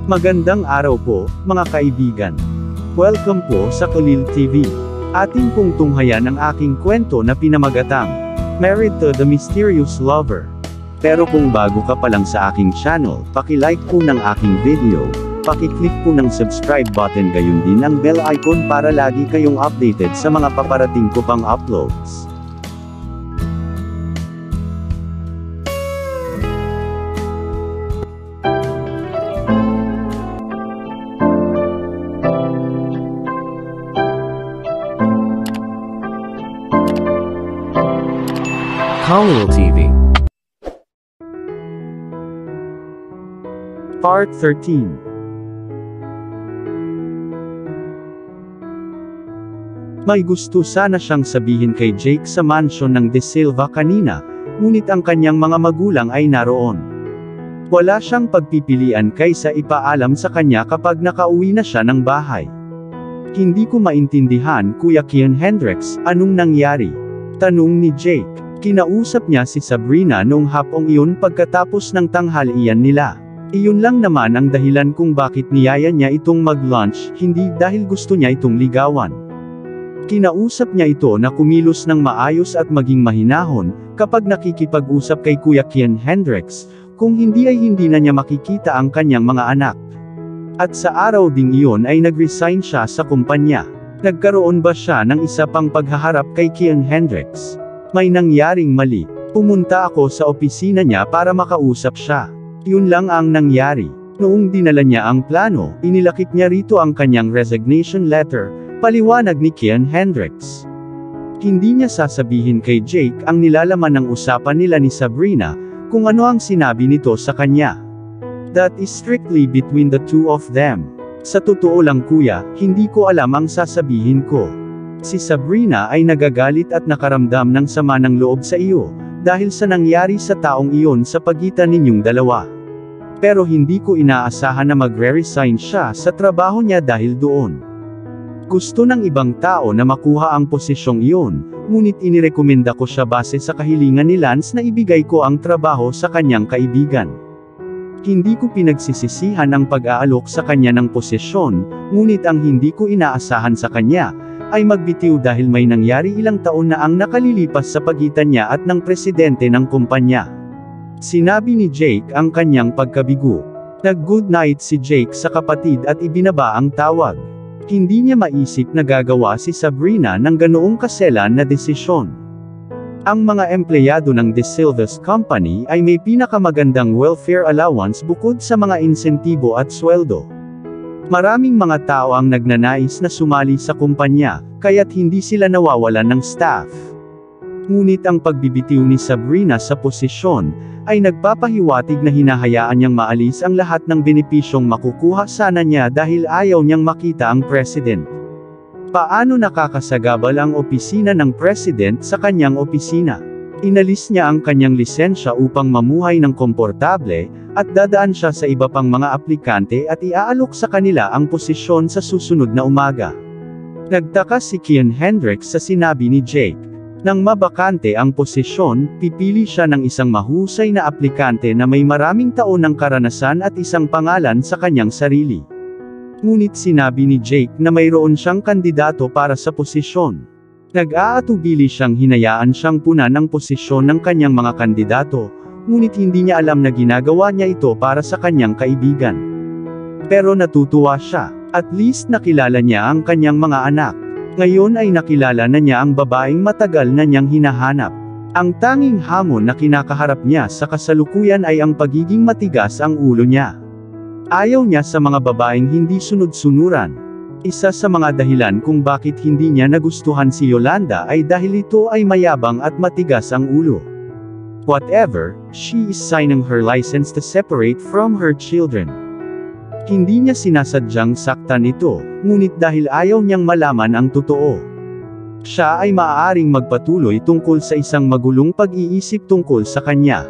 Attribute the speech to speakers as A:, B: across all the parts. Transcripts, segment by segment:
A: Magandang araw po, mga kaibigan. Welcome po sa Kalil TV. Ating pong tunghayan ang aking kwento na pinamagatang Married to the Mysterious Lover. Pero kung bago ka pa lang sa aking channel, paki-like po ng aking video, paki-click po ng subscribe button gayon din ang bell icon para lagi kayong updated sa mga paparating ko pang uploads.
B: Kalil TV.
A: Part 13. May gusto sana siyang sabihin kay Jake sa mansion ng De Silva kanina, ngunit ang kanyang mga magulang ay naroon. Wala siyang pagpipilian kaysa ipaalam sa kanya kapag nakauwi na siya ng bahay. Hindi ko maintindihan, Kuya Kian Hendricks, anong nangyari? Tanong ni Jake. Kinausap niya si Sabrina noong hapong iyon pagkatapos ng tanghalian nila. Iyon lang naman ang dahilan kung bakit niyaya niya itong mag-lunch, hindi dahil gusto niya itong ligawan. Kinausap niya ito na kumilos ng maayos at maging mahinahon, kapag nakikipag-usap kay Kuya Kian Hendricks, kung hindi ay hindi na niya makikita ang kanyang mga anak. At sa araw ding iyon ay nag-resign siya sa kumpanya. Nagkaroon ba siya ng isa pang paghaharap kay Kian Hendricks? May nangyaring mali. Pumunta ako sa opisina niya para makausap siya. Yun lang ang nangyari. Noong dinala niya ang plano, inilakip niya rito ang kanyang resignation letter, paliwanag ni Kian Hendricks. Hindi niya sasabihin kay Jake ang nilalaman ng usapan nila ni Sabrina, kung ano ang sinabi nito sa kanya. That is strictly between the two of them. Sa totoo lang kuya, hindi ko alam ang sasabihin ko. Si Sabrina ay nagagalit at nakaramdam ng sama ng loob sa iyo, dahil sa nangyari sa taong iyon sa pagitan ninyong dalawa. Pero hindi ko inaasahan na magre-resign siya sa trabaho niya dahil doon. Gusto ng ibang tao na makuha ang posisyong iyon, ngunit inirekomenda ko siya base sa kahilingan ni Lance na ibigay ko ang trabaho sa kanyang kaibigan. Hindi ko pinagsisisihan ang pag-aalok sa kanya ng posisyon, ngunit ang hindi ko inaasahan sa kanya, ay magbitiw dahil may nangyari ilang taon na ang nakalilipas sa pagitan niya at ng presidente ng kumpanya. Sinabi ni Jake ang kanyang pagkabigo. Nag-good night si Jake sa kapatid at ibinaba ang tawag. Hindi niya maisip na gagawa si Sabrina ng ganoong kaselan na desisyon. Ang mga empleyado ng De Silva's company ay may pinakamagandang welfare allowance bukod sa mga insentibo at sweldo. Maraming mga tao ang nagnanais na sumali sa kumpanya, kaya't hindi sila nawawalan ng staff. Ngunit ang pagbibitiw ni Sabrina sa posisyon, ay nagpapahiwatig na hinahayaan niyang maalis ang lahat ng benepisyong makukuha sana niya dahil ayaw niyang makita ang president. Paano nakakasagabal ang opisina ng president sa kanyang opisina? Inalis niya ang kanyang lisensya upang mamuhay ng komportable, at dadaan siya sa iba pang mga aplikante at iaalok sa kanila ang posisyon sa susunod na umaga. Nagtaka si Kian Hendricks sa sinabi ni Jake. Nang mabakante ang posisyon, pipili siya ng isang mahusay na aplikante na may maraming taon ng karanasan at isang pangalan sa kanyang sarili. Ngunit sinabi ni Jake na mayroon siyang kandidato para sa posisyon. Nag-aatubili siyang hinayaan siyang punan ng posisyon ng kanyang mga kandidato, ngunit hindi niya alam na ginagawa niya ito para sa kanyang kaibigan. Pero natutuwa siya, at least nakilala niya ang kanyang mga anak. Ngayon ay nakilala na niya ang babaeng matagal na niyang hinahanap. Ang tanging hamon na kinakaharap niya sa kasalukuyan ay ang pagiging matigas ang ulo niya. Ayaw niya sa mga babaeng hindi sunod-sunuran. Isa sa mga dahilan kung bakit hindi niya nagustuhan si Yolanda ay dahil ito ay mayabang at matigas ang ulo. Whatever, she is signing her license to separate from her children. Hindi niya sinasadyang saktan ito, ngunit dahil ayaw niyang malaman ang totoo. Siya ay maaaring magpatuloy tungkol sa isang magulong pag-iisip tungkol sa kanya.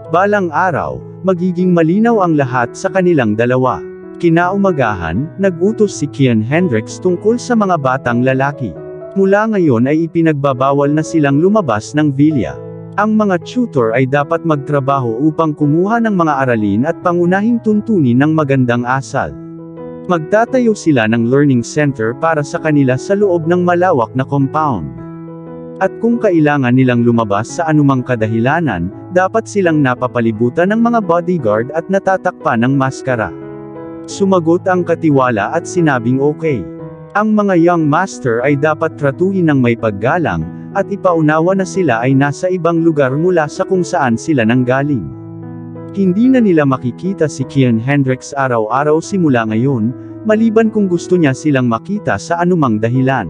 A: Balang araw, magiging malinaw ang lahat sa kanilang dalawa. Kinaumagahan, nag-utos si Kian Hendricks tungkol sa mga batang lalaki. Mula ngayon ay ipinagbabawal na silang lumabas ng villa. Ang mga tutor ay dapat magtrabaho upang kumuha ng mga aralin at pangunahing tuntunin ng magandang asal. Magtatayo sila ng learning center para sa kanila sa loob ng malawak na compound. At kung kailangan nilang lumabas sa anumang kadahilanan, dapat silang napapalibutan ng mga bodyguard at natatakpan ng maskara. Sumagot ang katiwala at sinabing okay. Ang mga young master ay dapat tratuhin ng may paggalang, at ipaunawa na sila ay nasa ibang lugar mula sa kung saan sila nanggaling. Hindi na nila makikita si Kian Hendricks araw-araw simula ngayon, maliban kung gusto niya silang makita sa anumang dahilan.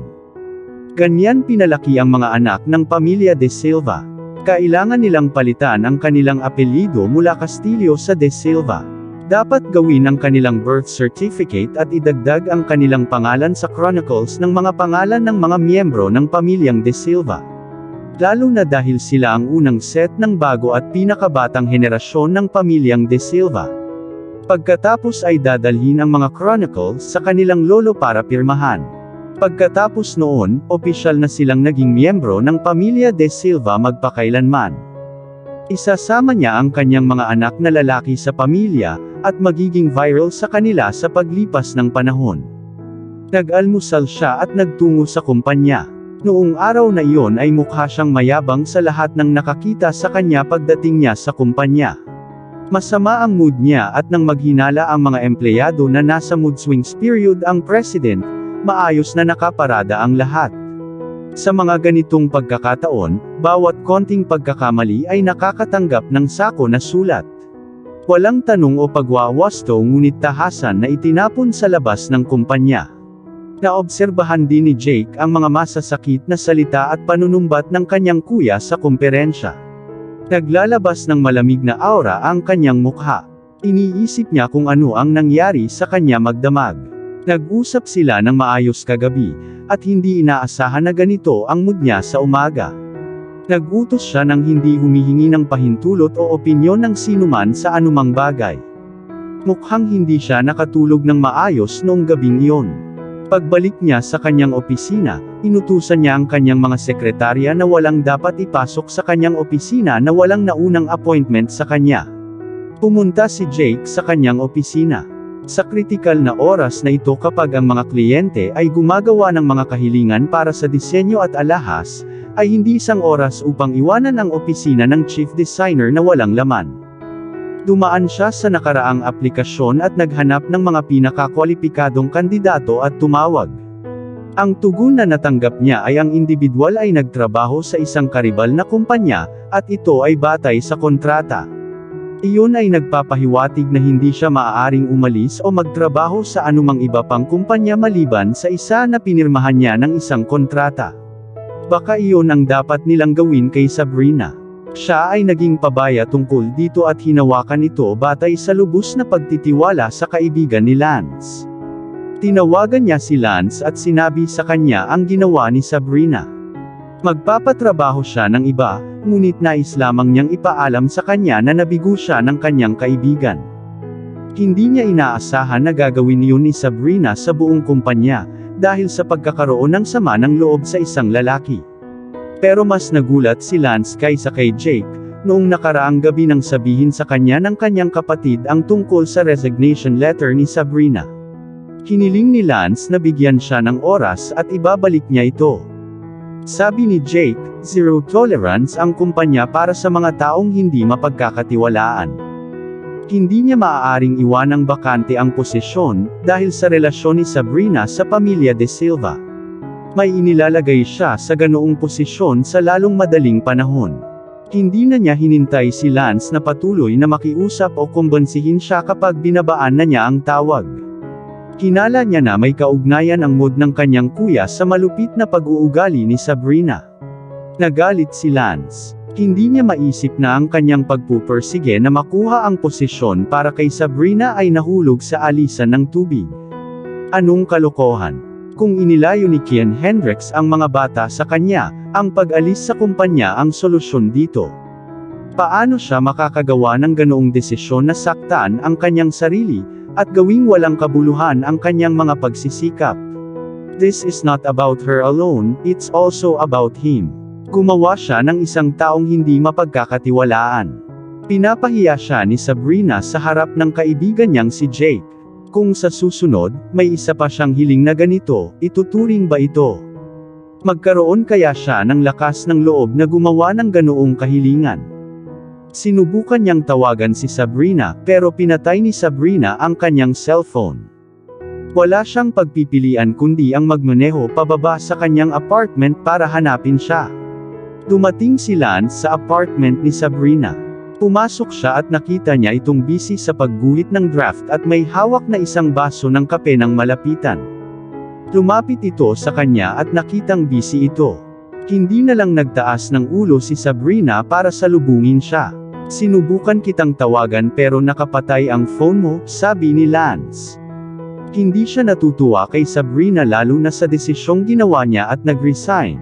A: Ganyan pinalaki ang mga anak ng pamilya De Silva. Kailangan nilang palitan ang kanilang apelyido mula Castillo sa De Silva. Dapat gawin ang kanilang birth certificate at idagdag ang kanilang pangalan sa chronicles ng mga pangalan ng mga miyembro ng pamilyang De Silva. Lalo na dahil sila ang unang set ng bago at pinakabatang henerasyon ng pamilyang De Silva. Pagkatapos ay dadalhin ang mga chronicles sa kanilang lolo para pirmahan. Pagkatapos noon, opisyal na silang naging miyembro ng pamilya De Silva magpakailanman. Isasama niya ang kanyang mga anak na lalaki sa pamilya, at magiging viral sa kanila sa paglipas ng panahon. Nag-almusal siya at nagtungo sa kumpanya. Noong araw na iyon ay mukha siyang mayabang sa lahat ng nakakita sa kanya pagdating niya sa kumpanya. Masama ang mood niya at nang maghinala ang mga empleyado na nasa mood swings period ang president, maayos na nakaparada ang lahat. Sa mga ganitong pagkakataon, bawat konting pagkakamali ay nakakatanggap ng sako na sulat. Walang tanong o pagwawasto ngunit tahasan na itinapon sa labas ng kumpanya. Naobserbahan din ni Jake ang mga masasakit na salita at panunumbat ng kanyang kuya sa komperensya. Naglalabas ng malamig na aura ang kanyang mukha. Iniisip niya kung ano ang nangyari sa kanya magdamag. Nag-usap sila ng maayos kagabi, at hindi inaasahan na ganito ang mood niya sa umaga. Nag-utos siya ng hindi humihingi ng pahintulot o opinyon ng sinuman sa anumang bagay. Mukhang hindi siya nakatulog ng maayos noong gabing iyon. Pagbalik niya sa kanyang opisina, inutusan niya ang kanyang mga sekretarya na walang dapat ipasok sa kanyang opisina na walang naunang appointment sa kanya. Pumunta si Jake sa kanyang opisina. Sa kritikal na oras na ito kapag ang mga kliyente ay gumagawa ng mga kahilingan para sa disenyo at alahas, ay hindi isang oras upang iwanan ang opisina ng chief designer na walang laman. Dumaan siya sa nakaraang aplikasyon at naghanap ng mga pinakakwalipikadong kandidato at tumawag. Ang tugon na natanggap niya ay ang individual ay nagtrabaho sa isang karibal na kumpanya, at ito ay batay sa kontrata. Iyon ay nagpapahiwatig na hindi siya maaaring umalis o magtrabaho sa anumang iba pang kumpanya maliban sa isa na pinirmahan niya ng isang kontrata. Baka iyon ang dapat nilang gawin kay Sabrina. Siya ay naging pabaya tungkol dito at hinawakan ito batay sa lubos na pagtitiwala sa kaibigan ni Lance. Tinawagan niya si Lance at sinabi sa kanya ang ginawa ni Sabrina. Magpapatrabaho siya ng iba, ngunit nais lamang niyang ipaalam sa kanya na nabigo siya ng kanyang kaibigan. Hindi niya inaasahan na gagawin iyon ni Sabrina sa buong kumpanya, dahil sa pagkakaroon ng sama ng loob sa isang lalaki. Pero mas nagulat si Lance kaysa kay Jake, noong nakaraang gabi nang sabihin sa kanya ng kanyang kapatid ang tungkol sa resignation letter ni Sabrina. Hiniling ni Lance na bigyan siya ng oras at ibabalik niya ito. Sabi ni Jake, zero tolerance ang kumpanya para sa mga taong hindi mapagkakatiwalaan. Hindi niya maaaring iwanang bakante ang posisyon, dahil sa relasyon ni Sabrina sa pamilya De Silva. May inilalagay siya sa ganoong posisyon sa lalong madaling panahon. Hindi na niya hinintay si Lance na patuloy na makiusap o kumbansihin siya kapag binabaan na niya ang tawag. Kinala niya na may kaugnayan ang mood ng kanyang kuya sa malupit na pag-uugali ni Sabrina. Nagalit si Lance. Hindi niya maisip na ang kanyang pagpupursige na makuha ang posisyon para kay Sabrina ay nahulog sa alisan ng tubig. Anong kalokohan? Kung inilayo ni Kian Hendricks ang mga bata sa kanya, ang pag-alis sa kumpanya ang solusyon dito. Paano siya makakagawa ng ganoong desisyon na saktan ang kanyang sarili, at gawing walang kabuluhan ang kanyang mga pagsisikap? This is not about her alone, it's also about him. Gumawa siya ng isang taong hindi mapagkakatiwalaan. Pinapahiya siya ni Sabrina sa harap ng kaibigan niyang si Jake. Kung sa susunod, may isa pa siyang hiling na ganito, ituturing ba ito? Magkaroon kaya siya ng lakas ng loob na gumawa ng ganoong kahilingan? Sinubukan niyang tawagan si Sabrina, pero pinatay ni Sabrina ang kanyang cellphone. Wala siyang pagpipilian kundi ang magmaneho pababa sa kanyang apartment para hanapin siya. Dumating si Lance sa apartment ni Sabrina. Pumasok siya at nakita niya itong busy sa pagguhit ng draft at may hawak na isang baso ng kape ng malapitan. Lumapit ito sa kanya at nakitang busy ito. Hindi na lang nagtaas ng ulo si Sabrina para salubungin siya. Sinubukan kitang tawagan pero nakapatay ang phone mo, sabi ni Lance. Hindi siya natutuwa kay Sabrina lalo na sa desisyong ginawa niya at nag-resign.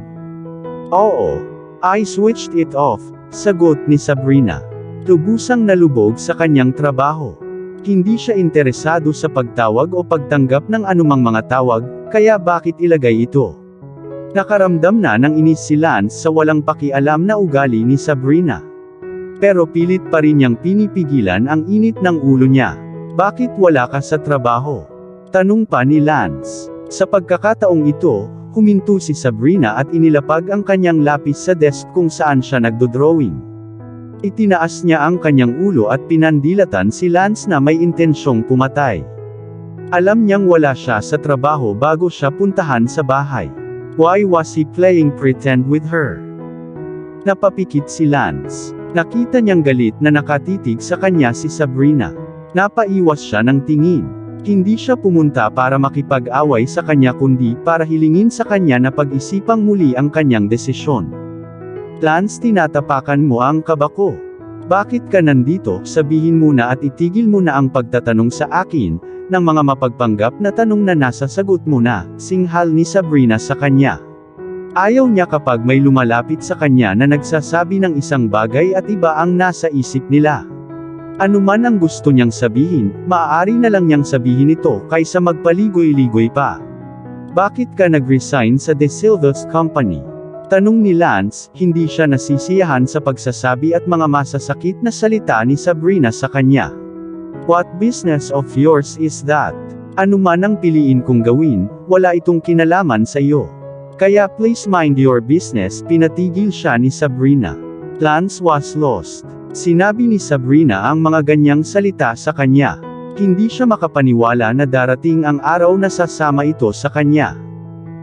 A: Oo, I switched it off, sagot ni Sabrina. Lubusang nalubog sa kanyang trabaho. Hindi siya interesado sa pagtawag o pagtanggap ng anumang mga tawag, kaya bakit ilagay ito? Nakaramdam na ng inis si Lance sa walang pakialam na ugali ni Sabrina. Pero pilit pa rin niyang pinipigilan ang init ng ulo niya. Bakit wala ka sa trabaho? Tanong pa ni Lance. Sa pagkakataong ito, huminto si Sabrina at inilapag ang kanyang lapis sa desk kung saan siya nagdodrawing. Itinaas niya ang kanyang ulo at pinandilatan si Lance na may intensyong pumatay. Alam niyang wala siya sa trabaho bago siya puntahan sa bahay. Why was he playing pretend with her? Napapikit si Lance. Nakita niyang galit na nakatitig sa kanya si Sabrina. Napaiwas siya ng tingin. Hindi siya pumunta para makipag-away sa kanya kundi para hilingin sa kanya na pag-isipang muli ang kanyang desisyon. Lance, tinatapakan mo ang kaba ko. Bakit ka nandito? Sabihin mo na at itigil mo na ang pagtatanong sa akin, ng mga mapagpanggap na tanong na nasa sagot mo na, singhal ni Sabrina sa kanya. Ayaw niya kapag may lumalapit sa kanya na nagsasabi ng isang bagay at iba ang nasa isip nila. Ano man ang gusto niyang sabihin, maaari na lang niyang sabihin ito kaysa magpaligoy-ligoy pa. Bakit ka nag-resign sa De Silva's company? Tanong ni Lance, hindi siya nasisiyahan sa pagsasabi at mga masasakit na salita ni Sabrina sa kanya. What business of yours is that? Ano man ang piliin kong gawin, wala itong kinalaman sa iyo. Kaya please mind your business, pinatigil siya ni Sabrina. Lance was lost. Sinabi ni Sabrina ang mga ganyang salita sa kanya. Hindi siya makapaniwala na darating ang araw na sasama ito sa kanya.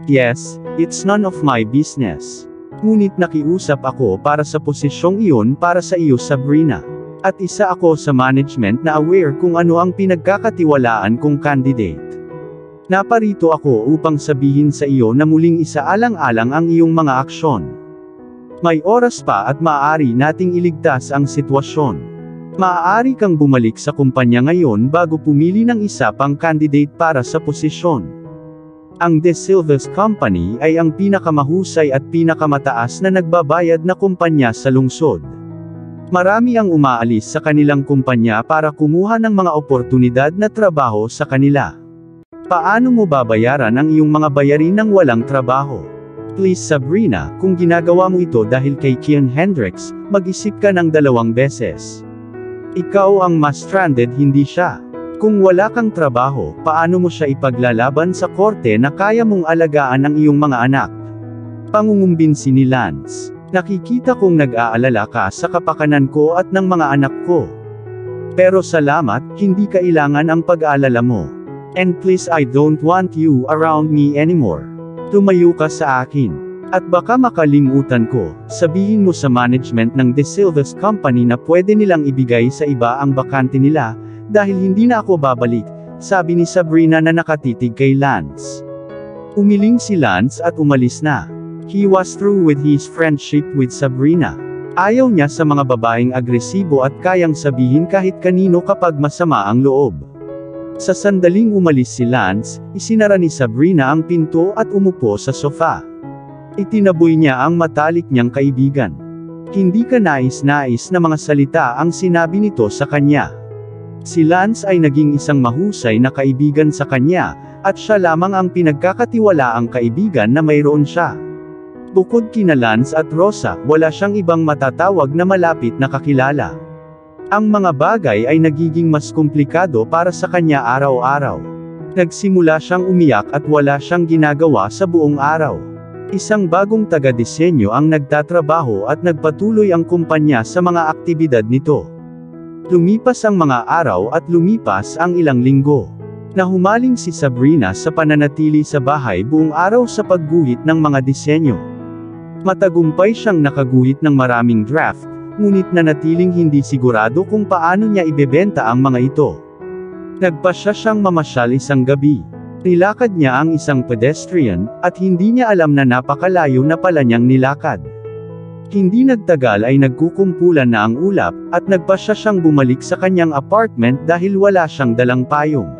A: Yes, it's none of my business. Ngunit nakiusap ako para sa posisyong iyon para sa iyo, Sabrina. At isa ako sa management na aware kung ano ang pinagkakatiwalaan kong candidate. Naparito ako upang sabihin sa iyo na muling isaalang-alang ang iyong mga aksyon. May oras pa at maaari nating iligtas ang sitwasyon. Maaari kang bumalik sa kumpanya ngayon bago pumili ng isa pang candidate para sa posisyon. Ang De Silva's Company ay ang pinakamahusay at pinakamataas na nagbabayad na kumpanya sa lungsod. Marami ang umaalis sa kanilang kumpanya para kumuha ng mga oportunidad na trabaho sa kanila. Paano mo babayaran ang iyong mga bayarin ng walang trabaho? Please Sabrina, kung ginagawa mo ito dahil kay Kian Hendricks, mag-isip ka ng 2 beses. Ikaw ang mas stranded, hindi siya. Kung wala kang trabaho, paano mo siya ipaglalaban sa korte na kaya mong alagaan ang iyong mga anak? Pangungumbinsi ni Lance. Nakikita kong nag-aalala ka sa kapakanan ko at ng mga anak ko. Pero salamat, hindi kailangan ang pag-aalala mo. And please, I don't want you around me anymore. Tumayo ka sa akin. At baka makalimutan ko, sabihin mo sa management ng De Silva's Company na pwede nilang ibigay sa iba ang bakante nila, dahil hindi na ako babalik, sabi ni Sabrina na nakatitig kay Lance. Umiling si Lance at umalis na. He was through with his friendship with Sabrina. Ayaw niya sa mga babaeng agresibo at kayang sabihin kahit kanino kapag masama ang loob. Sa sandaling umalis si Lance, isinara ni Sabrina ang pinto at umupo sa sofa. Itinaboy niya ang matalik niyang kaibigan. Hindi ka nais-nais na mga salita ang sinabi nito sa kanya. Si Lance ay naging isang mahusay na kaibigan sa kanya, at siya lamang ang pinagkakatiwalaang kaibigan na mayroon siya. Bukod kina Lance at Rosa, wala siyang ibang matatawag na malapit na kakilala. Ang mga bagay ay nagiging mas komplikado para sa kanya araw-araw. Nagsimula siyang umiyak at wala siyang ginagawa sa buong araw. Isang bagong taga-disenyo ang nagtatrabaho at nagpatuloy ang kumpanya sa mga aktibidad nito. Lumipas ang mga araw at lumipas ang ilang linggo. Nahumaling si Sabrina sa pananatili sa bahay buong araw sa pagguhit ng mga disenyo. Matagumpay siyang nakaguhit ng maraming draft, ngunit nanatiling hindi sigurado kung paano niya ibebenta ang mga ito. Nagpasya siyang mamasyal isang gabi. Nilakad niya ang isang pedestrian, at hindi niya alam na napakalayo na pala niyang nilakad. Hindi nagtagal ay nagkukumpulan na ang ulap, at nagpasya siyang bumalik sa kanyang apartment dahil wala siyang dalang payong.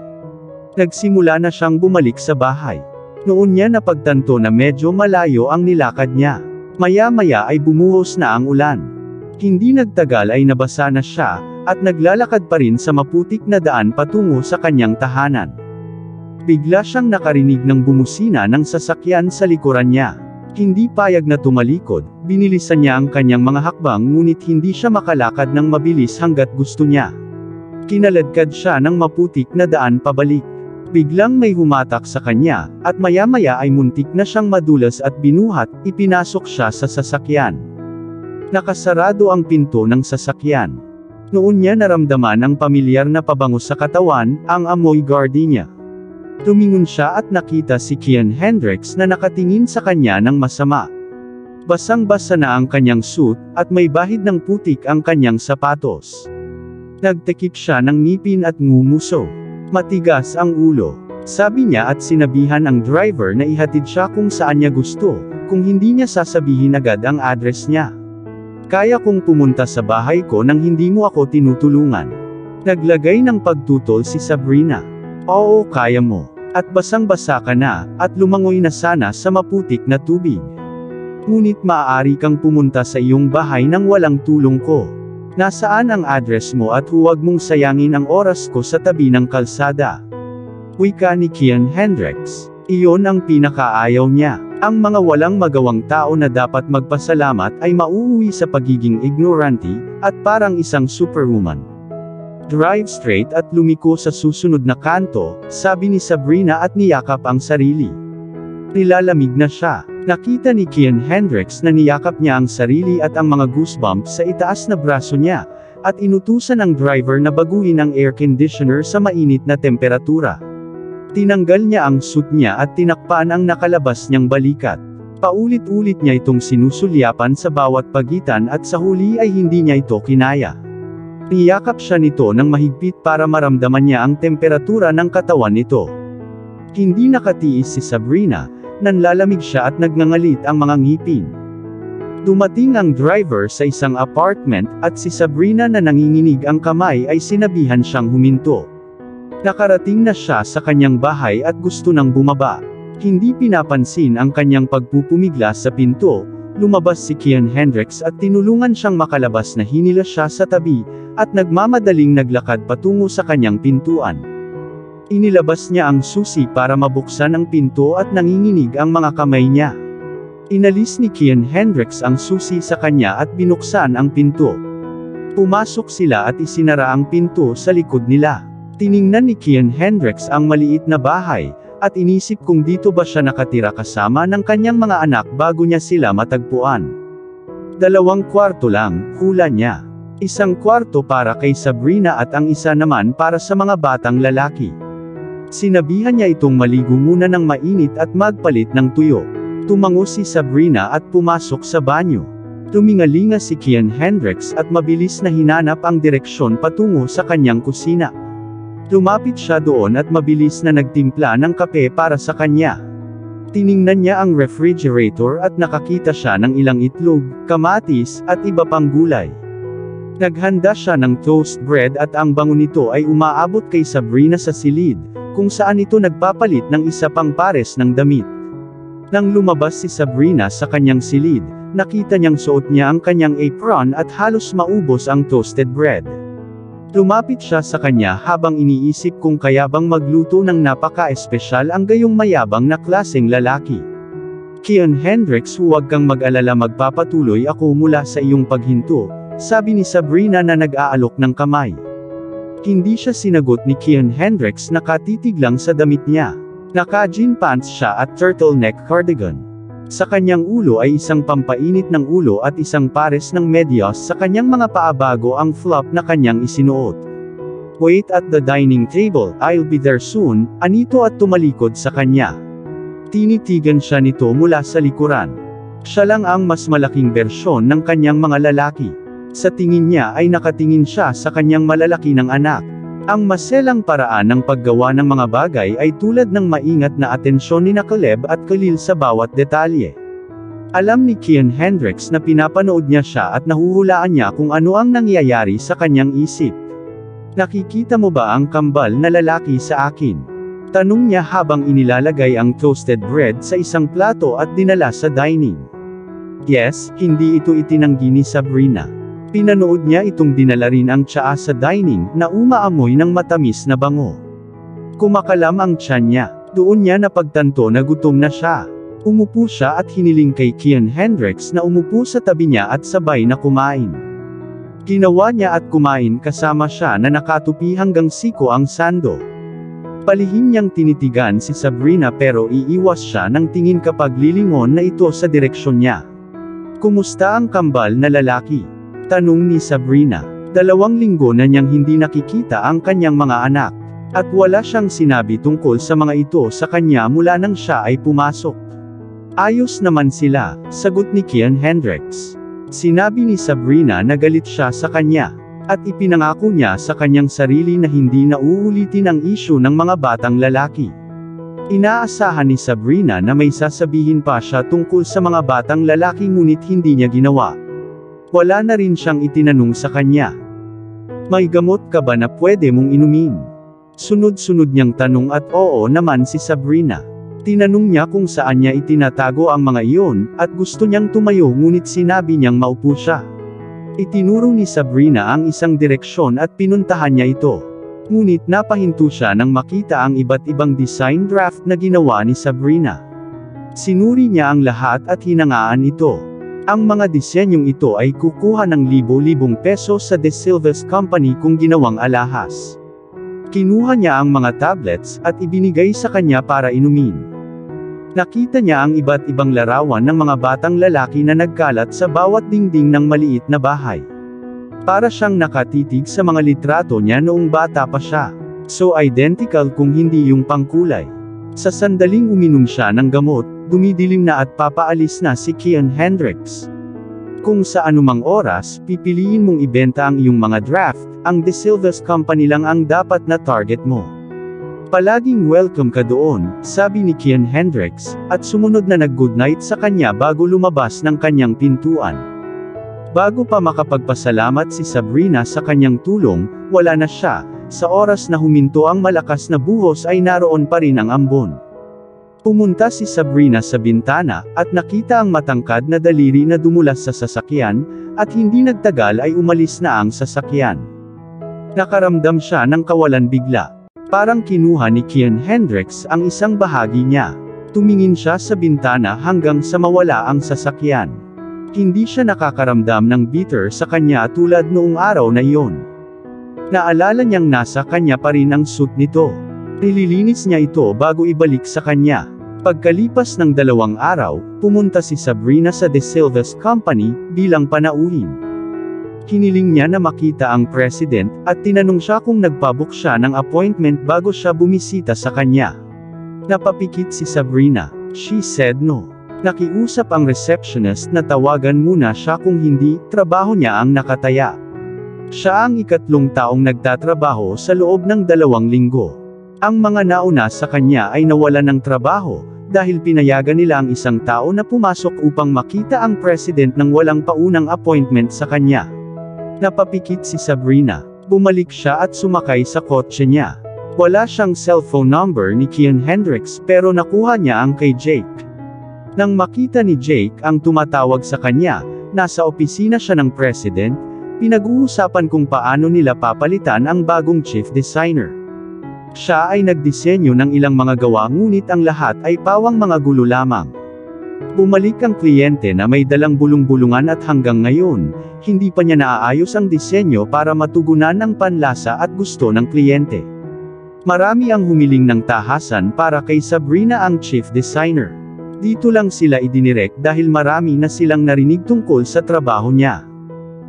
A: Nagsimula na siyang bumalik sa bahay. Noon niya napagtanto na medyo malayo ang nilakad niya. Maya-maya ay bumuhos na ang ulan. Hindi nagtagal ay nabasa na siya, at naglalakad pa rin sa maputik na daan patungo sa kanyang tahanan. Bigla siyang nakarinig ng bumusina ng sasakyan sa likuran niya. Hindi payag na tumalikod, binilisan niya ang kanyang mga hakbang ngunit hindi siya makalakad ng mabilis hanggat gusto niya. Kinaladkad siya ng maputik na daan pabalik. Biglang may humatak sa kanya, at maya-maya ay muntik na siyang madulas at binuhat, ipinasok siya sa sasakyan. Nakasarado ang pinto ng sasakyan. Noon niya naramdaman ang pamilyar na pabango sa katawan, ang amoy gardenia. Tumingon siya at nakita si Kian Hendricks na nakatingin sa kanya ng masama. Basang-basa na ang kanyang suit, at may bahid ng putik ang kanyang sapatos. Nagtakip siya ng ngipin at ngumuso. Matigas ang ulo. Sabi niya at sinabihan ang driver na ihatid siya kung saan niya gusto, kung hindi niya sasabihin agad ang address niya. Kaya kong pumunta sa bahay ko nang hindi mo ako tinutulungan. Naglagay ng pagtutol si Sabrina. Oo, kaya mo. At basang-basa ka na, at lumangoy na sana sa maputik na tubig. Ngunit maaari kang pumunta sa iyong bahay nang walang tulong ko. Nasaan ang address mo at huwag mong sayangin ang oras ko sa tabi ng kalsada. Wika ni Kian Hendricks. Iyon ang pinakaayaw niya. Ang mga walang magawang tao na dapat magpasalamat ay mauuwi sa pagiging ignorante, at parang isang superwoman. Drive straight at lumiko sa susunod na kanto, sabi ni Sabrina at niyakap ang sarili. Nilalamig na siya. Nakita ni Kian Hendricks na niyakap niya ang sarili at ang mga goosebumps sa itaas na braso niya, at inutusan ang driver na baguhin ang air conditioner sa mainit na temperatura. Tinanggal niya ang suit niya at tinakpan ang nakalabas niyang balikat. Paulit-ulit niya itong sinusulyapan sa bawat pagitan at sa huli ay hindi niya ito kinaya. Niyakap siya nito ng mahigpit para maramdaman niya ang temperatura ng katawan nito. Hindi nakatiis si Sabrina, nanlalamig siya at nagngangalit ang mga ngipin. Dumating ang driver sa isang apartment, at si Sabrina na nanginginig ang kamay ay sinabihan siyang huminto. Nakarating na siya sa kanyang bahay at gusto nang bumaba. Hindi pinapansin ang kanyang pagpupumigla sa pinto. Lumabas si Kian Hendricks at tinulungan siyang makalabas na hinila siya sa tabi, at nagmamadaling naglakad patungo sa kanyang pintuan. Inilabas niya ang susi para mabuksan ang pinto at nanginginig ang mga kamay niya. Inalis ni Kian Hendricks ang susi sa kanya at binuksan ang pinto. Pumasok sila at isinara ang pinto sa likod nila. Tiningnan ni Kian Hendricks ang maliit na bahay, at inisip kung dito ba siya nakatira kasama ng kanyang mga anak bago niya sila matagpuan. 2 kwarto lang, hula niya. 1 kwarto para kay Sabrina at ang isa naman para sa mga batang lalaki. Sinabihan niya itong maligo muna ng mainit at magpalit ng tuyo. Tumango si Sabrina at pumasok sa banyo. Tumingalinga si Kian Hendricks at mabilis na hinanap ang direksyon patungo sa kanyang kusina. Lumapit siya doon at mabilis na nagtimpla ng kape para sa kanya. Tiningnan niya ang refrigerator at nakakita siya ng ilang itlog, kamatis, at iba pang gulay. Naghanda siya ng toast bread at ang bango nito ay umaabot kay Sabrina sa silid, kung saan ito nagpapalit ng isa pang pares ng damit. Nang lumabas si Sabrina sa kanyang silid, nakita niyang suot niya ang kanyang apron at halos maubos ang toasted bread. Lumapit siya sa kanya habang iniisip kung kaya bang magluto ng napaka-espesyal ang gayong mayabang na klaseng lalaki. Kian Hendricks, huwag kang mag-alala, magpapatuloy ako mula sa iyong paghinto, sabi ni Sabrina na nag-aalok ng kamay. Hindi siya sinagot ni Kian Hendricks, nakatitig lang sa damit niya. Naka-jean pants siya at turtleneck cardigan. Sa kanyang ulo ay isang pampainit ng ulo at isang pares ng medyas sa kanyang mga paa bago ang flop na kanyang isinuot. Wait at the dining table, I'll be there soon, anito at tumalikod sa kanya. Tinitigan siya nito mula sa likuran. Siya lang ang mas malaking bersyon ng kanyang mga lalaki. Sa tingin niya ay nakatingin siya sa kanyang malalaki ng anak. Ang maselang paraan ng paggawa ng mga bagay ay tulad ng maingat na atensyon ni Caleb at Khalil sa bawat detalye. Alam ni Kian Hendricks na pinapanood niya siya at nahuhulaan niya kung ano ang nangyayari sa kanyang isip. Nakikita mo ba ang kambal na lalaki sa akin? Tanong niya habang inilalagay ang toasted bread sa isang plato at dinala sa dining. Yes, hindi ito itinanggi ni Sabrina. Pinanood niya itong dinala rin ang tsaa sa dining na umaamoy ng matamis na bango. Kumakalam ang tiyan niya. Doon niya napagtanto na gutom na siya. Umupo siya at hiniling kay Kian Hendricks na umupo sa tabi niya at sabay na kumain. Ginawa niya at kumain kasama siya na nakatupi hanggang siko ang sando. Palihim niyang tinitigan si Sabrina pero iiwas siya ng tingin kapag lilingon na ito sa direksyon niya. Kumusta ang kambal na lalaki? Tanong ni Sabrina. 2 linggo na niyang hindi nakikita ang kanyang mga anak. At wala siyang sinabi tungkol sa mga ito sa kanya mula nang siya ay pumasok. Ayos naman sila, sagot ni Kian Hendricks. Sinabi ni Sabrina na galit siya sa kanya. At ipinangako niya sa kanyang sarili na hindi na uulitin ang isyu ng mga batang lalaki. Inaasahan ni Sabrina na may sasabihin pa siya tungkol sa mga batang lalaki ngunit hindi niya ginawa. Wala na rin siyang itinanong sa kanya. May gamot ka ba na pwede mong inumin? Sunod-sunod niyang tanong at oo naman si Sabrina. Tinanong niya kung saan niya itinatago ang mga iyon, at gusto niyang tumayo ngunit sinabi niyang maupo siya. Itinuro ni Sabrina ang isang direksyon at pinuntahan niya ito. Ngunit napahinto siya nang makita ang iba't ibang design draft na ginawa ni Sabrina. Sinuri niya ang lahat at hinangaan ito. Ang mga disenyong ito ay kukuha ng libo-libong peso sa De Silva's Company kung ginawang alahas. Kinuha niya ang mga tablets at ibinigay sa kanya para inumin. Nakita niya ang iba't ibang larawan ng mga batang lalaki na nagkalat sa bawat dingding ng maliit na bahay. Para siyang nakatitig sa mga litrato niya noong bata pa siya. So identical kung hindi yung pangkulay. Sa sandaling uminom siya ng gamot, dumidilim na at papaalis na si Kian Hendricks. Kung sa anumang oras, pipiliin mong ibenta ang iyong mga draft, ang De Silva's Company lang ang dapat na target mo. Palaging welcome ka doon, sabi ni Kian Hendricks, at sumunod na nag-goodnight sa kanya bago lumabas ng kanyang pintuan. Bago pa makapagpasalamat si Sabrina sa kanyang tulong, wala na siya. Sa oras na huminto ang malakas na buhos ay naroon pa rin ang ambon. Pumunta si Sabrina sa bintana, at nakita ang matangkad na daliri na dumulas sa sasakyan, at hindi nagtagal ay umalis na ang sasakyan. Nakaramdam siya ng kawalan bigla. Parang kinuha ni Kian Hendricks ang isang bahagi niya. Tumingin siya sa bintana hanggang sa mawala ang sasakyan. Hindi siya nakakaramdam ng bitter sa kanya tulad noong araw na iyon. Naalala niyang nasa kanya pa rin ang suit nito. Nililinis niya ito bago ibalik sa kanya. Pagkalipas ng 2 araw, pumunta si Sabrina sa De Silva's Company bilang panauhin. Hiniling niya na makita ang president, at tinanong siya kung nagpabook siya ng appointment bago siya bumisita sa kanya. Napapikit si Sabrina. She said no. Nakiusap ang receptionist na tawagan muna siya kung hindi, trabaho niya ang nakataya. Siya ang 3 taong nagtatrabaho sa loob ng 2 linggo. Ang mga nauna sa kanya ay nawalan ng trabaho, dahil pinayagan nila ang isang tao na pumasok upang makita ang president ng walang paunang appointment sa kanya. Napapikit si Sabrina. Bumalik siya at sumakay sa kotse niya. Wala siyang cellphone number ni Kian Hendricks pero nakuha niya ang kay Jake. Nang makita ni Jake ang tumatawag sa kanya, nasa opisina siya ng president, pinag-uusapan kung paano nila papalitan ang bagong chief designer. Siya ay nagdisenyo ng ilang mga gawa ngunit ang lahat ay pawang mga gulo lamang. Bumalik ang kliyente na may dalang bulong-bulungan at hanggang ngayon, hindi pa niya naaayos ang disenyo para matugunan ang panlasa at gusto ng kliyente. Marami ang humiling ng tahasan para kay Sabrina ang chief designer. Dito lang sila idinirect dahil marami na silang narinig tungkol sa trabaho niya.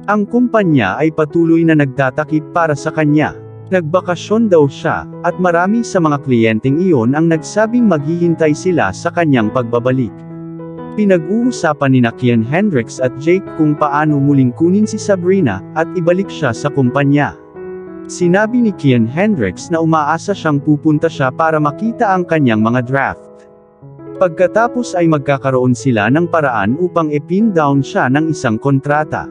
A: Ang kumpanya ay patuloy na nagtatakip para sa kanya. Nagbakasyon daw siya, at marami sa mga kliyenteng iyon ang nagsabing maghihintay sila sa kanyang pagbabalik. Pinag-uusapan ni Kian Hendricks at Jake kung paano muling kunin si Sabrina, at ibalik siya sa kumpanya. Sinabi ni Kian Hendricks na umaasa siyang pupunta siya para makita ang kanyang mga draft. Pagkatapos ay magkakaroon sila ng paraan upang i-pin down siya ng isang kontrata.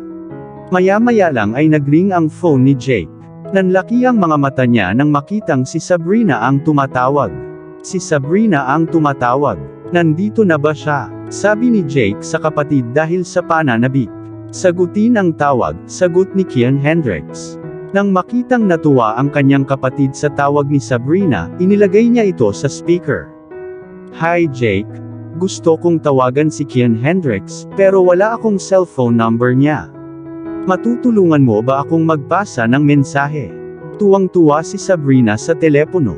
A: Maya-maya lang ay nagring ang phone ni Jake. Nanlaki ang mga mata niya nang makitang si Sabrina ang tumatawag. Si Sabrina ang tumatawag. Nandito na ba siya? Sabi ni Jake sa kapatid dahil sa pananabik. Sagutin ang tawag, sagot ni Kian Hendricks. Nang makitang natuwa ang kanyang kapatid sa tawag ni Sabrina, inilagay niya ito sa speaker. Hi Jake. Gusto kong tawagan si Kian Hendricks, pero wala akong cellphone number niya. Matutulungan mo ba akong magpasa ng mensahe? Tuwang-tuwa si Sabrina sa telepono.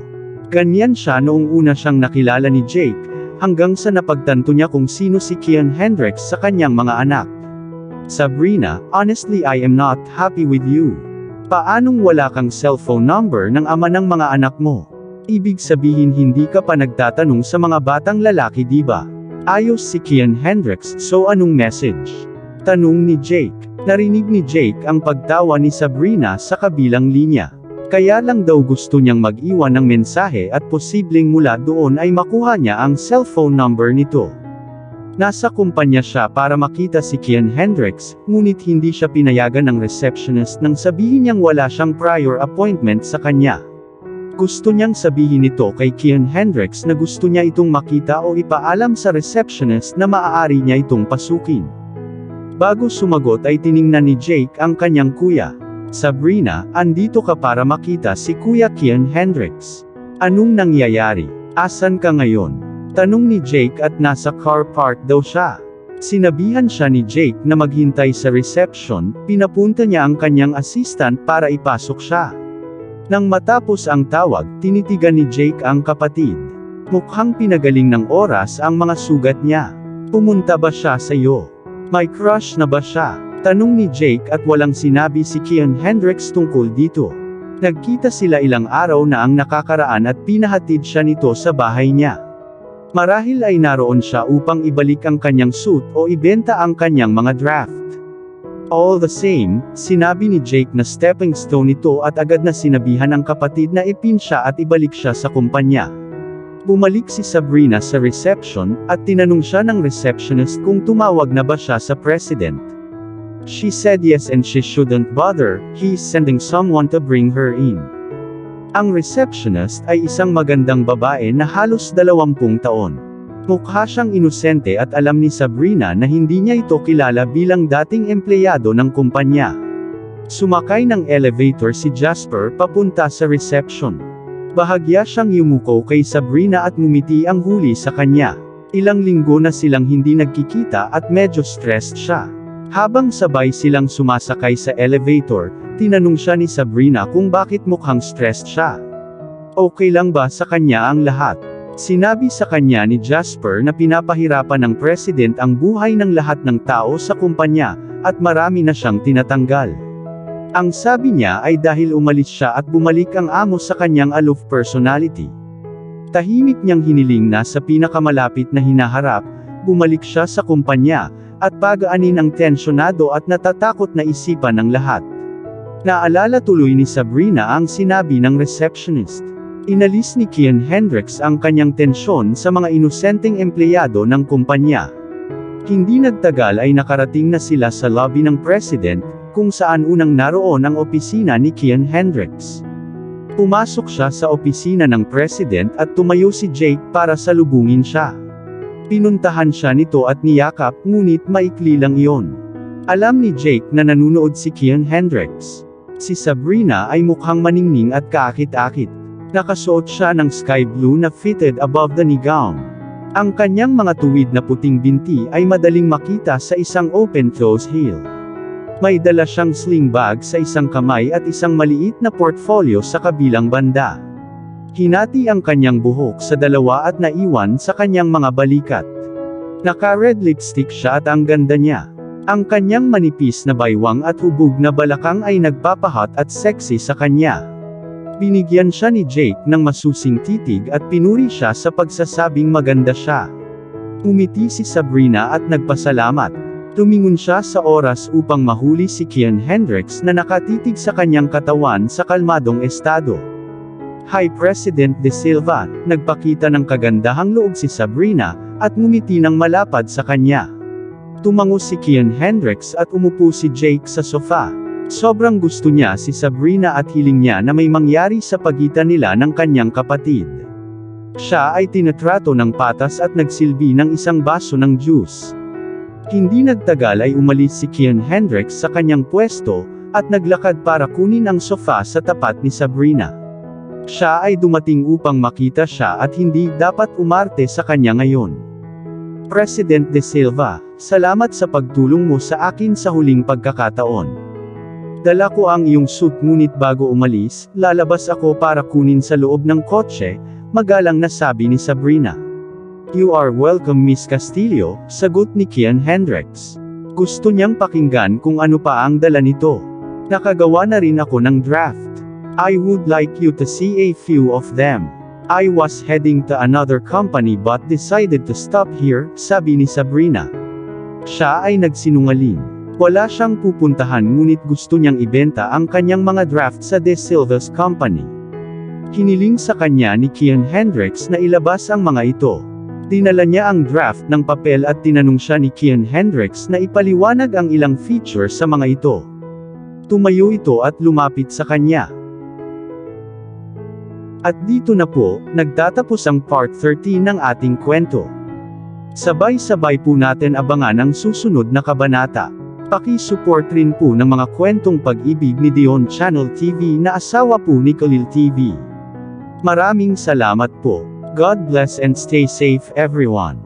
A: Ganyan siya noong una siyang nakilala ni Jake, hanggang sa napagtanto niya kung sino si Kian Hendricks sa kanyang mga anak. Sabrina, honestly I am not happy with you. Paanong wala kang cellphone number ng ama ng mga anak mo? Ibig sabihin hindi ka pa nagtatanong sa mga batang lalaki diba? Ayos si Kian Hendricks, so anong message? Tanong ni Jake. Narinig ni Jake ang pagtawa ni Sabrina sa kabilang linya. Kaya lang daw gusto niyang mag-iwan ng mensahe at posibleng mula doon ay makuha niya ang cellphone number nito. Nasa kumpanya siya para makita si Kian Hendricks, ngunit hindi siya pinayagan ng receptionist nang sabihin niyang wala siyang prior appointment sa kanya. Gusto niyang sabihin ito kay Kian Hendricks na gusto niya itong makita o ipaalam sa receptionist na maaari niya itong pasukin. Bago sumagot ay tiningnan ni Jake ang kanyang kuya. Sabrina, andito ka para makita si Kuya Kian Hendricks. Anong nangyayari? Asan ka ngayon? Tanong ni Jake at nasa car park daw siya. Sinabihan siya ni Jake na maghintay sa reception, pinapunta niya ang kanyang assistant para ipasok siya. Nang matapos ang tawag, tinitigan ni Jake ang kapatid. Mukhang pinagaling ng oras ang mga sugat niya. Pumunta ba siya sa iyo? May crush na ba siya? Tanong ni Jake at walang sinabi si Kian Hendricks tungkol dito. Nagkita sila ilang araw na ang nakakaraan at pinahatid siya nito sa bahay niya. Marahil ay naroon siya upang ibalik ang kanyang suit o ibenta ang kanyang mga draft. All the same, sinabi ni Jake na stepping stone ito at agad na sinabihan ang kapatid na ipin siya at ibalik siya sa kumpanya. Bumalik si Sabrina sa reception, at tinanong siya ng receptionist kung tumawag na ba siya sa president. She said yes and she shouldn't bother, he's sending someone to bring her in. Ang receptionist ay isang magandang babae na halos 20 taon. Mukha siyang inosente at alam ni Sabrina na hindi niya ito kilala bilang dating empleyado ng kumpanya. Sumakay ng elevator si Jasper papunta sa reception. Bahagya siyang yumuko kay Sabrina at ngumiti ang huli sa kanya. Ilang linggo na silang hindi nagkikita at medyo stressed siya. Habang sabay silang sumasakay sa elevator, tinanong siya ni Sabrina kung bakit mukhang stressed siya. Okay lang ba sa kanya ang lahat? Sinabi sa kanya ni Jasper na pinapahirapan ng president ang buhay ng lahat ng tao sa kumpanya, at marami na siyang tinatanggal. Ang sabi niya ay dahil umalis siya at bumalik ang amo sa kanyang aloof personality. Tahimik niyang hiniling na sa pinakamalapit na hinaharap, bumalik siya sa kumpanya, at pagaanin ang tensyonado at natatakot na isipan ng lahat. Naalala tuloy ni Sabrina ang sinabi ng receptionist. Inalis ni Kian Hendricks ang kanyang tensyon sa mga inosenteng empleyado ng kumpanya. Hindi nagtagal ay nakarating na sila sa lobby ng president, kung saan unang naroon ang opisina ni Kian Hendricks. Pumasok siya sa opisina ng president at tumayo si Jake para salubungin siya. Pinuntahan siya nito at niyakap, ngunit maikli lang iyon. Alam ni Jake na nanunood si Kian Hendricks. Si Sabrina ay mukhang maningning at kaakit-akit. Nakasuot siya ng sky blue na fitted above the knee gown. Ang kanyang mga tuwid na puting binti ay madaling makita sa isang open-toes heel. May dala siyang sling bag sa isang kamay at isang maliit na portfolio sa kabilang banda. Hinati ang kanyang buhok sa dalawa at naiwan sa kanyang mga balikat. Naka-red lipstick siya at ang ganda niya. Ang kanyang manipis na baywang at hubog na balakang ay nagpapahot at sexy sa kanya. Binigyan siya ni Jake ng masusing titig at pinuri siya sa pagsasabing maganda siya. Umiti si Sabrina at nagpasalamat. Tumingon siya sa oras upang mahuli si Kian Hendricks na nakatitig sa kanyang katawan sa kalmadong estado. Hi President De Silva, nagpakita ng kagandahang loob si Sabrina, at ngumiti ng malapad sa kanya. Tumango si Kian Hendricks at umupo si Jake sa sofa. Sobrang gusto niya si Sabrina at hiling niya na may mangyari sa pagitan nila ng kanyang kapatid. Siya ay tinatrato ng patas at nagsilbi ng isang baso ng juice. Hindi nagtagal ay umalis si Kian Hendricks sa kanyang pwesto, at naglakad para kunin ang sofa sa tapat ni Sabrina. Siya ay dumating upang makita siya at hindi dapat umarte sa kanya ngayon. President De Silva, salamat sa pagtulong mo sa akin sa huling pagkakataon. Dala ko ang iyong suit ngunit bago umalis, lalabas ako para kunin sa loob ng kotse, magalang na sabi ni Sabrina. You are welcome Miss Castillo, sagot ni Kian Hendricks. Gusto niyang pakinggan kung ano pa ang dala nito. Nakagawa na rin ako ng draft. I would like you to see a few of them. I was heading to another company but decided to stop here, sabi ni Sabrina. Siya ay nagsinungaling. Wala siyang pupuntahan ngunit gusto niyang ibenta ang kanyang mga draft sa De Silva's company. Hiniling sa kanya ni Kian Hendricks na ilabas ang mga ito. Dinala niya ang draft ng papel at tinanong siya ni Kian Hendricks na ipaliwanag ang ilang feature sa mga ito. Tumayo ito at lumapit sa kanya. At dito na po, nagtatapos ang part 13 ng ating kwento. Sabay-sabay po natin abangan ang susunod na kabanata. Paki-support rin po ng mga kwentong pag-ibig ni Dion Channel TV na asawa po ni Khalil TV. Maraming salamat po. God bless and stay safe everyone.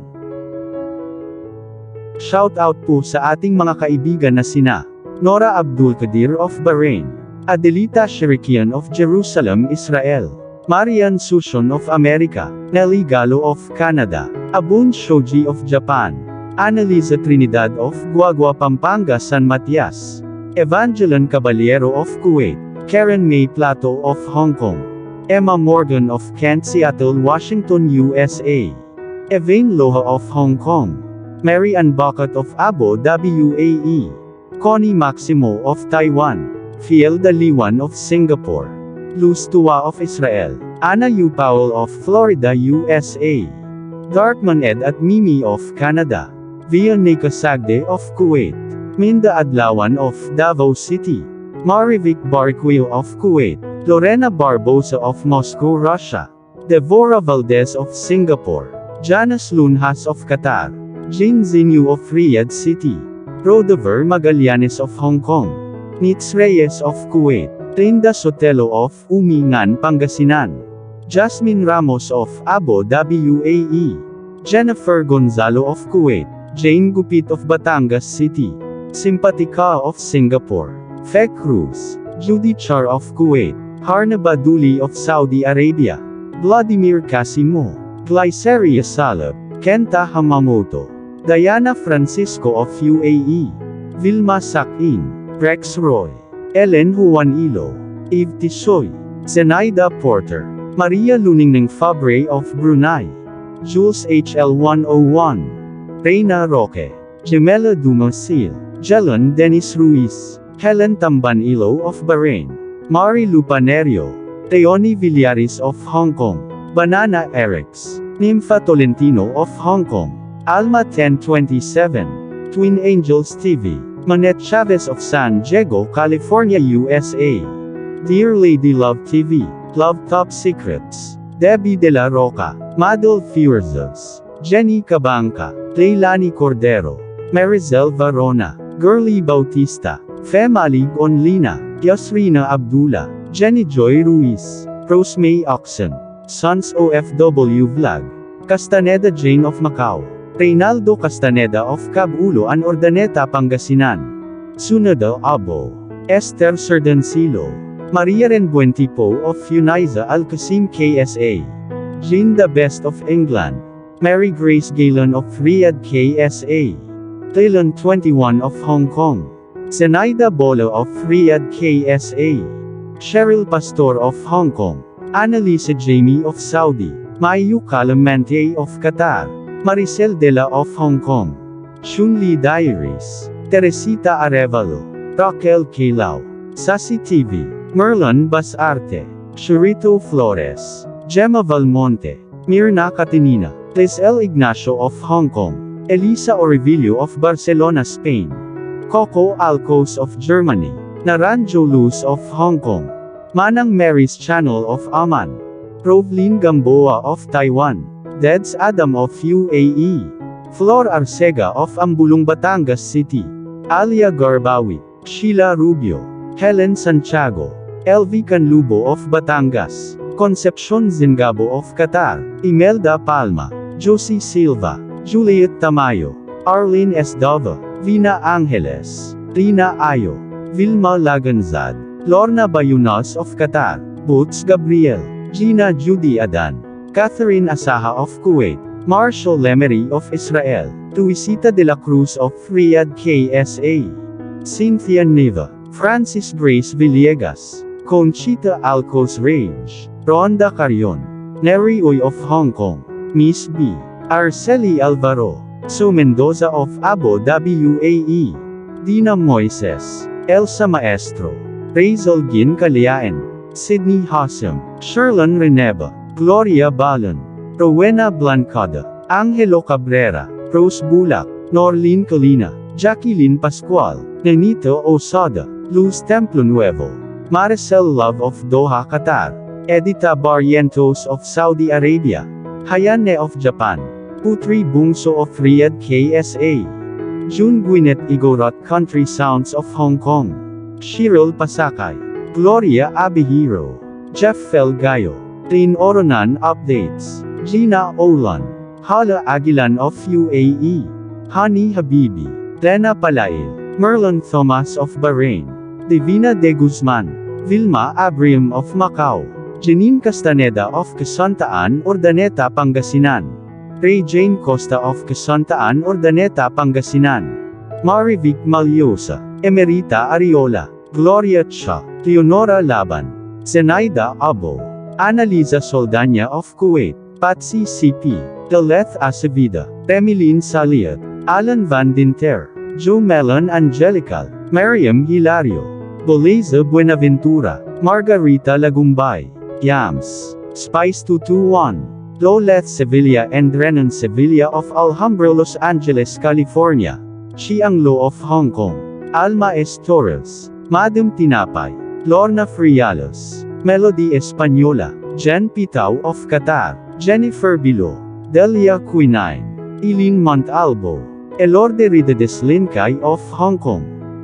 A: Shout out po sa ating mga kaibigan na sina Nora Abdul Qadir of Bahrain, Adelita Shirikian of Jerusalem, Israel, Marian Sushon of America, Nelly Gallo of Canada, Abun Shoji of Japan, Annalisa Trinidad of Guagua Pampanga San Matias, Evangeline Caballero of Kuwait, Karen May Plato of Hong Kong, Emma Morgan of Kent, Seattle, Washington, USA, Evain Loha of Hong Kong, Mary Ann Bacat of Abu Dhabi, UAE, Connie Maximo of Taiwan, Fielda Liwan of Singapore, Luz Tua of Israel, Anna Yu Powell of Florida, USA, Darkman Ed at Mimi of Canada, Vianeka Sagde of Kuwait, Minda Adlawan of Davao City, Marivic Barquio of Kuwait, Lorena Barbosa of Moscow, Russia, Devorah Valdez of Singapore, Janice Lunhas of Qatar, Jin Zinyu of Riyadh City, Rodover Magallanes of Hong Kong, Nitz Reyes of Kuwait, Linda Sotelo of Umingan, Pangasinan, Jasmine Ramos of Abu Dhabi, UAE, Jennifer Gonzalo of Kuwait, Jane Gupit of Batangas City, Simpatica of Singapore, Fe Cruz, Judy Char of Kuwait, Harnaba Duli of Saudi Arabia, Vladimir Casimo, Glyceria Salab, Kenta Hamamoto, Diana Francisco of UAE, Vilma Sakin, Rex Roy, Ellen Juanilo, Eve Tisoy, Zenaida Porter, Maria Luningning Fabre of Brunei, Jules HL101, Reina Roque, Gemela Dumasil, Jelon Dennis Ruiz, Helen Tambanilo of Bahrain, Mari Lupanerio, Teoni Villaris of Hong Kong, Banana Erics, Nympha Tolentino of Hong Kong, Alma 1027, Twin Angels TV, Manette Chavez of San Diego, California, USA, Dear Lady Love TV, Love Top Secrets, Debbie De La Roca, Madel Fierzos, Jenny Cabanca, Leilani Cordero, Marizel Varona, Girly Bautista, Femalig Onlina, Yasrina Abdullah, Jenny Joy Ruiz, Rosemay Oxen, Sons OFW Vlog, Castaneda Jane of Macau. Reynaldo Castaneda of Cabulo and Urdaneta Pangasinan. Sunado Abo. Esther Serdancilo. Maria Renbuentipo of Uniza Alcasim KSA. Jean the Best of England. Mary Grace Galen of Riyadh KSA. Thailand 21 of Hong Kong. Zenaida Bolo of Riyadh KSA. Cheryl Pastor of Hong Kong. Annalisa Jamie of Saudi. Mayu Calamante of Qatar. Maricel Dela of Hong Kong. Shunli Diaries. Teresita Arevalo. Raquel Kilao. Sasi TV. Merlon Basarte. Churito Flores. Gemma Valmonte. Mirna Catinina. Lisel Ignacio of Hong Kong. Elisa Orivilio of Barcelona, Spain. Coco Alcos of Germany. Naranjo Luz of Hong Kong. Manang Mary's Channel of Oman. Rovlin Gamboa of Taiwan. Deds Adam of UAE. Flor Arcega of Ambulong, Batangas City. Alia Garbawi. Sheila Rubio. Helen Santiago. LV Canlubo of Batangas. Concepcion Zingabo of Qatar. Imelda Palma. Josie Silva. Juliet Tamayo. Arlene Esdova. Vina Angeles. Rina Ayo. Vilma Laganzad. Lorna Bayunas of Qatar. Boots Gabriel. Gina Judy Adan. Catherine Asaha of Kuwait. Marshall Lemery of Israel. Tuisita de la Cruz of Riyadh KSA. Cynthia Neva. Francis Grace Villegas. Conchita Alcos Rage. Rhonda Carion. Neri Uy of Hong Kong. Miss B. Arceli Alvaro. So Mendoza of Abu Dhabi UAE. Dina Moises. Elsa Maestro. Razel Gin Kaliaen. Sydney Hassam. Sherlon Reneba. Gloria Balon. Rowena Blancada. Angelo Cabrera. Rose Bulak. Norlin Colina. Jacqueline Pascual. Nenito Osada. Luz Templo Nuevo. Maricel Love of Doha, Qatar. Edita Barrientos of Saudi Arabia. Hayane of Japan. Putri Bungso of Riyadh KSA. June Gwyneth Igorot Country Sounds of Hong Kong. Shirol Pasakay. Gloria Abihiro. Jeff Felgayo. Tin Oronan Updates. Gina Olan. Hala Aguilan of UAE. Hani Habibi. Lena Palail. Merlon Thomas of Bahrain. Divina de Guzman. Vilma Abrium of Macau. Janine Castaneda of Casantaan, Urdaneta, Pangasinan. Ray Jane Costa of Casantaan, Urdaneta, Pangasinan. Marivic Malyosa. Emerita Ariola. Gloria Cha. Leonora Laban. Zenaida Abo. Annalisa Soldanya of Kuwait. Patsy CP. Deleth Acevida. Remilin Saliat. Alan Van Dinter. Joe Melon Angelical. Mariam Hilario. Boleza Buenaventura. Margarita Lagumbay. Yams. Spice 221. Loleth Sevilla and Renan Sevilla of Alhambra, Los Angeles, California. Chiang Lo of Hong Kong. Alma S. Torres. Madam Tinapay. Lorna Frialos. Melody Española. Jen Pitao of Qatar. Jennifer Bilo. Delia Quinine. Eileen Montalbo. Elorde Ridedes Lincay of Hong Kong.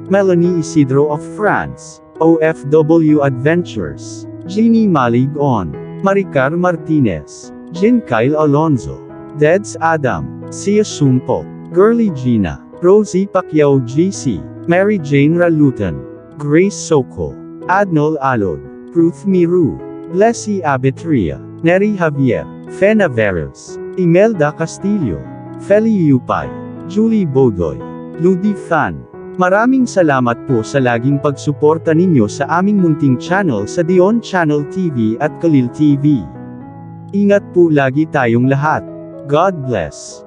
A: Melanie Isidro of France. OFW Adventures. Jeannie Malig On. Maricar Martinez. Jin Kyle Alonzo. Deds Adam. Sia Sumpo. Girly Gina. Rosie Pacquiao GC. Mary Jane Ralutan. Grace Soko. Adnol Alod. Ruth Miru. Blessy Abetria. Neri Javier. Fena Veros. Imelda Castillo. Feli Yupay. Julie Bodoy. Ludi Fan. Maraming salamat po sa laging pagsuporta ninyo sa aming munting channel sa Dion Channel TV at Kalil TV. Ingat po lagi tayong lahat. God bless.